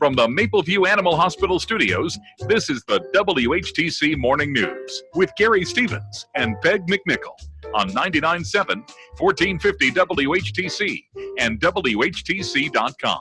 From the Mapleview Animal Hospital studios, this is the WHTC Morning News with Gary Stevens and Peg McNichol on 99.7, 1450 WHTC and WHTC.com.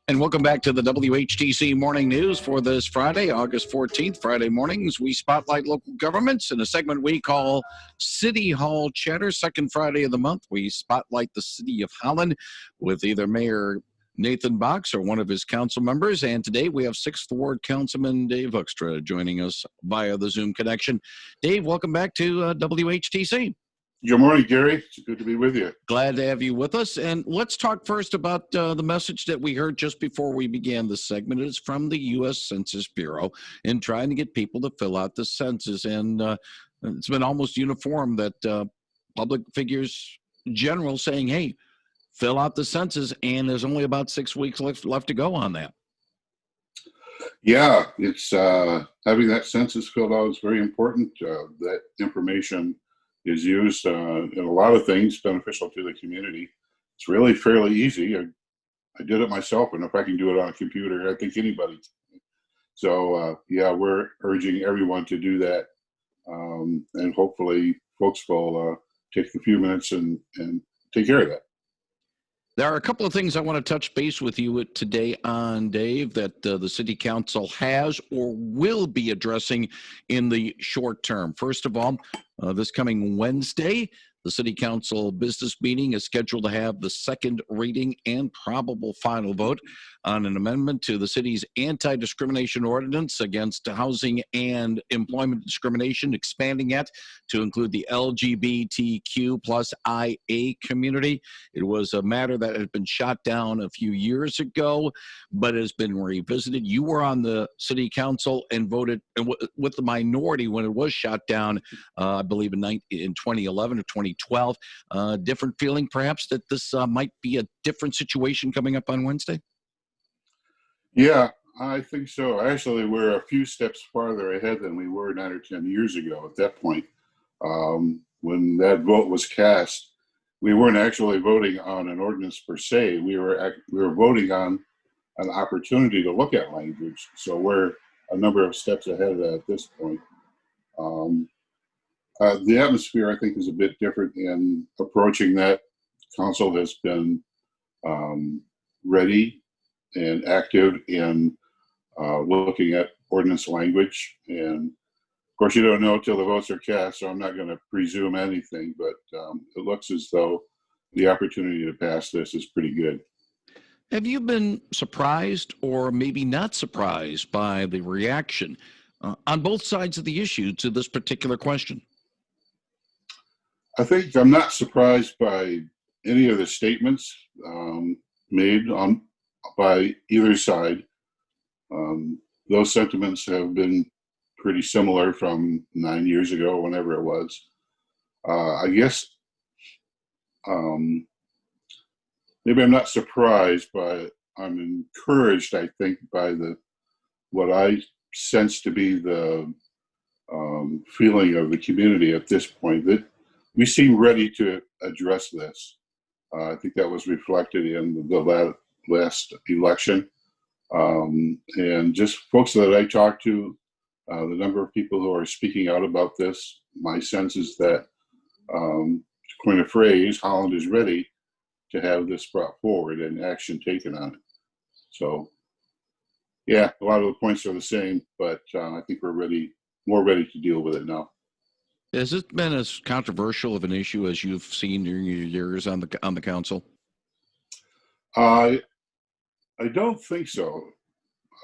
And welcome back to the WHTC Morning News for this Friday, August 14th. Friday mornings, we spotlight local governments in a segment we call City Hall Chatter. Second Friday of the month, we spotlight the city of Holland with either Mayor Nathan Box or one of his council members. And today we have 6th Ward Councilman Dave Hoekstra joining us via the Zoom connection. Dave, welcome back to WHTC. Good morning, Gary. It's good to be with you. Glad to have you with us. And let's talk first about the message that we heard just before we began this segment. It's from the U.S. Census Bureau in trying to get people to fill out the census. And it's been almost uniform that public figures general saying, hey, fill out the census, and there's only about 6 weeks left to go on that. Yeah, it's having that census filled out is very important. That information is used in a lot of things beneficial to the community. It's really fairly easy. I did it myself, and if I can do it on a computer, I think anybody can. So yeah, we're urging everyone to do that, and hopefully folks will take a few minutes and take care of that. There are a couple of things I want to touch base with you today on, Dave, that the City Council has or will be addressing in the short term. First of all, this coming Wednesday, the City Council business meeting is scheduled to have the second reading and probable final vote on an amendment to the city's anti-discrimination ordinance against housing and employment discrimination, expanding it to include the LGBTQ plus IA community. It was a matter that had been shot down a few years ago, but has been revisited. You were on the City Council and voted with the minority when it was shot down, I believe in 2011 or 2012. Different feeling perhaps that this might be a different situation coming up on Wednesday? Yeah, I think so. Actually, we're a few steps farther ahead than we were 9 or 10 years ago at that point. When that vote was cast, we weren't actually voting on an ordinance per se. We were voting on an opportunity to look at language. So we're a number of steps ahead at this point. The atmosphere, I think, is a bit different in approaching that. Council has been ready and active in looking at ordinance language. And of course, you don't know until the votes are cast, so I'm not going to presume anything, but it looks as though the opportunity to pass this is pretty good. Have you been surprised or maybe not surprised by the reaction on both sides of the issue to this particular question? I think I'm not surprised by any of the statements made by either side. Those sentiments have been pretty similar from 9 years ago, whenever it was. I guess maybe I'm not surprised, but I'm encouraged, I think, by what I sense to be the feeling of the community at this point, that we seem ready to address this. I think that was reflected in the last election. And just folks that I talked to, the number of people who are speaking out about this, my sense is that, to coin a phrase, Holland is ready to have this brought forward and action taken on it. So, yeah, a lot of the points are the same, but I think we're more ready to deal with it now. Has it been as controversial of an issue as you've seen during your years on the council? I don't think so.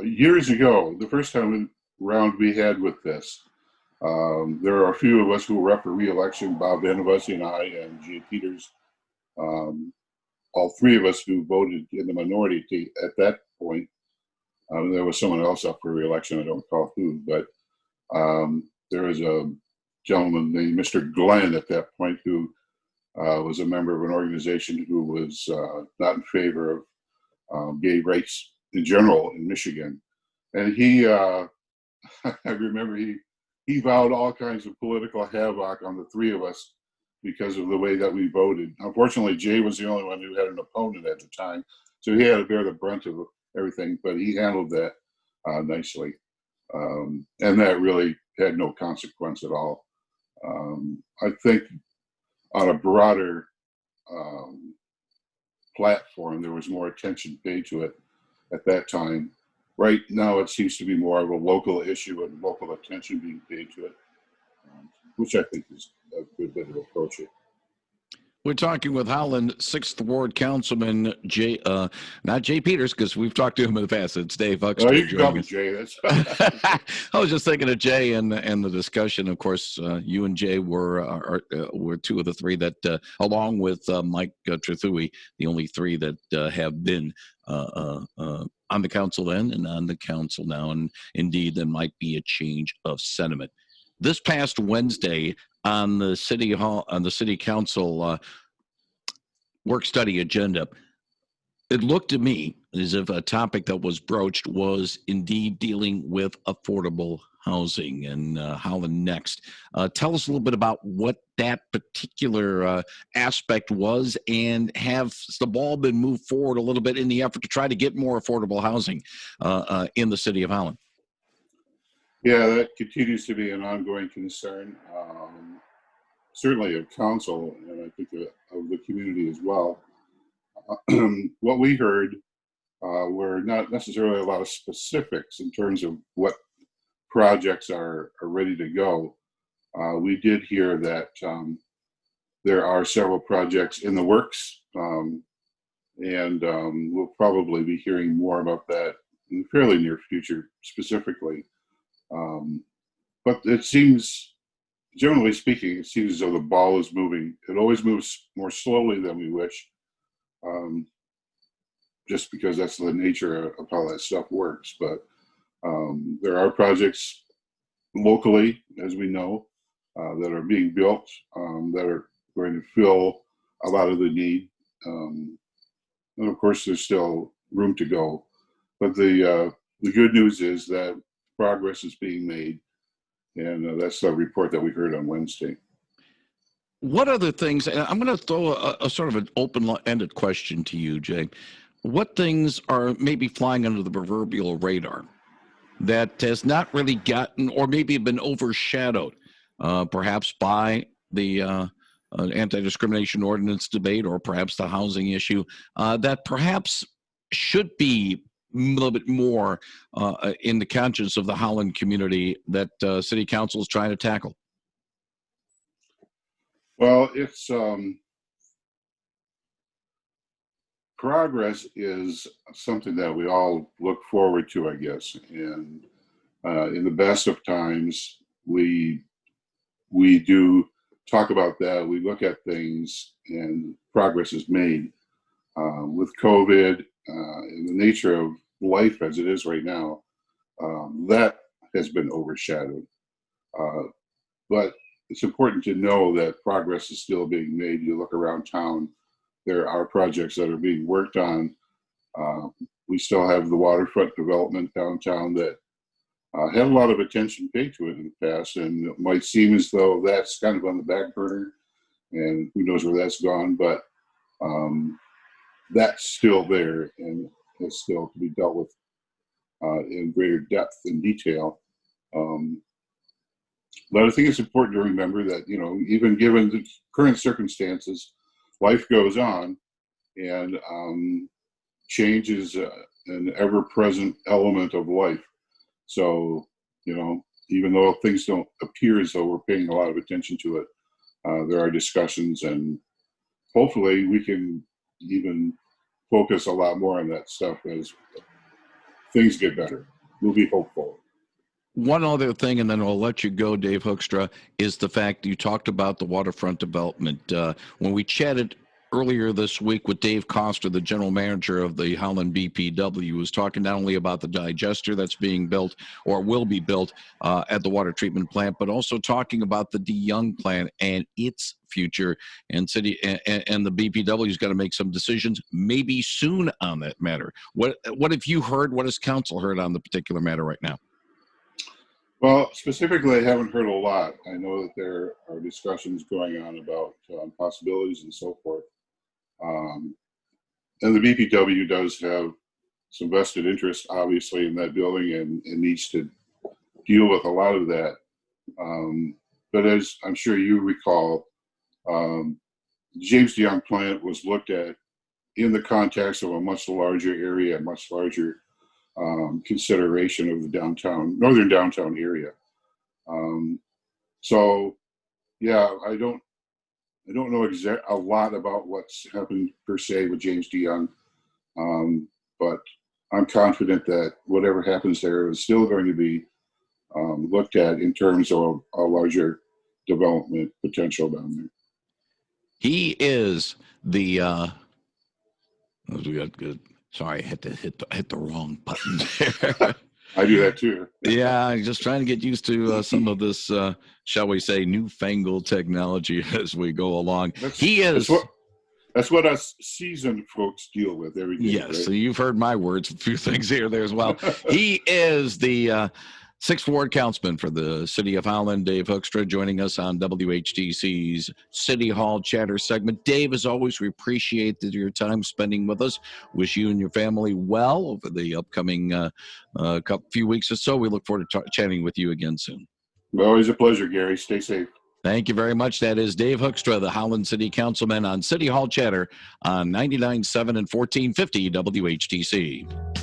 Years ago, the first time round we had with this, there are a few of us who were up for re-election, Bob Vanavasi and I and Jay Peters, all three of us who voted in the minority at that point. There was someone else up for re-election, I don't recall who, but there was a gentleman named Mr. Glenn at that point who was a member of an organization who was not in favor of gay rights in general in Michigan. And he, I remember he vowed all kinds of political havoc on the three of us because of the way that we voted. Unfortunately, Jay was the only one who had an opponent at the time. So he had to bear the brunt of everything, but he handled that nicely. And that really had no consequence at all. I think on a broader platform, there was more attention paid to it at that time. Right now, it seems to be more of a local issue and local attention being paid to it, which I think is a good way to approach it. We're talking with Holland 6th Ward Councilman not Jay Peters, because we've talked to him in the past. It's Dave Hoekstra. Oh, you can call me Jay. That's I was just thinking of Jay and the discussion. Of course, you and Jay were two of the three that, along with Mike Trethui, the only three that have been on the council then and on the council now. And indeed, there might be a change of sentiment. This past Wednesday on the city council work study agenda, it looked to me as if a topic that was broached was indeed dealing with affordable housing and Holland Next. Tell us a little bit about what that particular aspect was, and have the ball been moved forward a little bit in the effort to try to get more affordable housing in the city of Holland? Yeah, that continues to be an ongoing concern, certainly of council, and I think of the community as well. What we heard were not necessarily a lot of specifics in terms of what projects are ready to go. We did hear that there are several projects in the works, and we'll probably be hearing more about that in the fairly near future specifically. But it seems, generally speaking, it seems as though the ball is moving. It always moves more slowly than we wish, just because that's the nature of how that stuff works. But there are projects locally, as we know, that are being built that are going to fill a lot of the need. And of course, there's still room to go. But the good news is that progress is being made, and that's the report that we heard on Wednesday. What other things, and I'm going to throw a sort of an open-ended question to you, Jay. What things are maybe flying under the proverbial radar that has not really gotten, or maybe been overshadowed, perhaps by the anti-discrimination ordinance debate, or perhaps the housing issue, that perhaps should be a little bit more in the conscience of the Holland community that City Council is trying to tackle? Well, it's progress is something that we all look forward to, I guess. And in the best of times, we do talk about that. We look at things, and progress is made. With COVID and the nature of life as it is right now, that has been overshadowed. But it's important to know that progress is still being made. You look around town, there are projects that are being worked on. We still have the waterfront development downtown that had a lot of attention paid to it in the past, and it might seem as though that's kind of on the back burner, and who knows where that's gone, but that's still there, and it's still to be dealt with in greater depth and detail. But I think it's important to remember that, you know, even given the current circumstances, life goes on, and change is an ever-present element of life. So, you know, even though things don't appear as though we're paying a lot of attention to it, there are discussions, and hopefully we can even focus a lot more on that stuff as things get better. We'll be hopeful. One other thing, and then I'll let you go, Dave Hoekstra, is the fact you talked about the waterfront development. When we chatted earlier this week with Dave Coster, the general manager of the Holland BPW, who was talking not only about the digester that's being built or will be built at the water treatment plant, but also talking about the DeYoung plant and its future. And city and the BPW's got to make some decisions maybe soon on that matter. What have you heard? What has council heard on the particular matter right now? Well, specifically, I haven't heard a lot. I know that there are discussions going on about possibilities and so forth. and the BPW does have some vested interest, obviously, in that building and needs to deal with a lot of that. But as I'm sure you recall, James DeYoung plant was looked at in the context of a much larger area, much larger consideration of the northern downtown area. So, yeah, I don't know a lot about what's happened per se with James DeYoung, but I'm confident that whatever happens there is still going to be looked at in terms of a larger development potential down there. He is the. We got good. Sorry, I had to hit the wrong button there. I do that too. Yeah, I'm just trying to get used to some of this, shall we say, newfangled technology as we go along. That's what us seasoned folks deal with every day. Yes, right? so you've heard my words, a few things here there as well. He is the 6th Ward Councilman for the City of Holland, Dave Hoekstra, joining us on WHTC's City Hall Chatter segment. Dave, as always, we appreciate your time spending with us. Wish you and your family well over the upcoming few weeks or so. We look forward to chatting with you again soon. Always a pleasure, Gary. Stay safe. Thank you very much. That is Dave Hoekstra, the Holland City Councilman on City Hall Chatter on 99.7 and 1450 WHTC.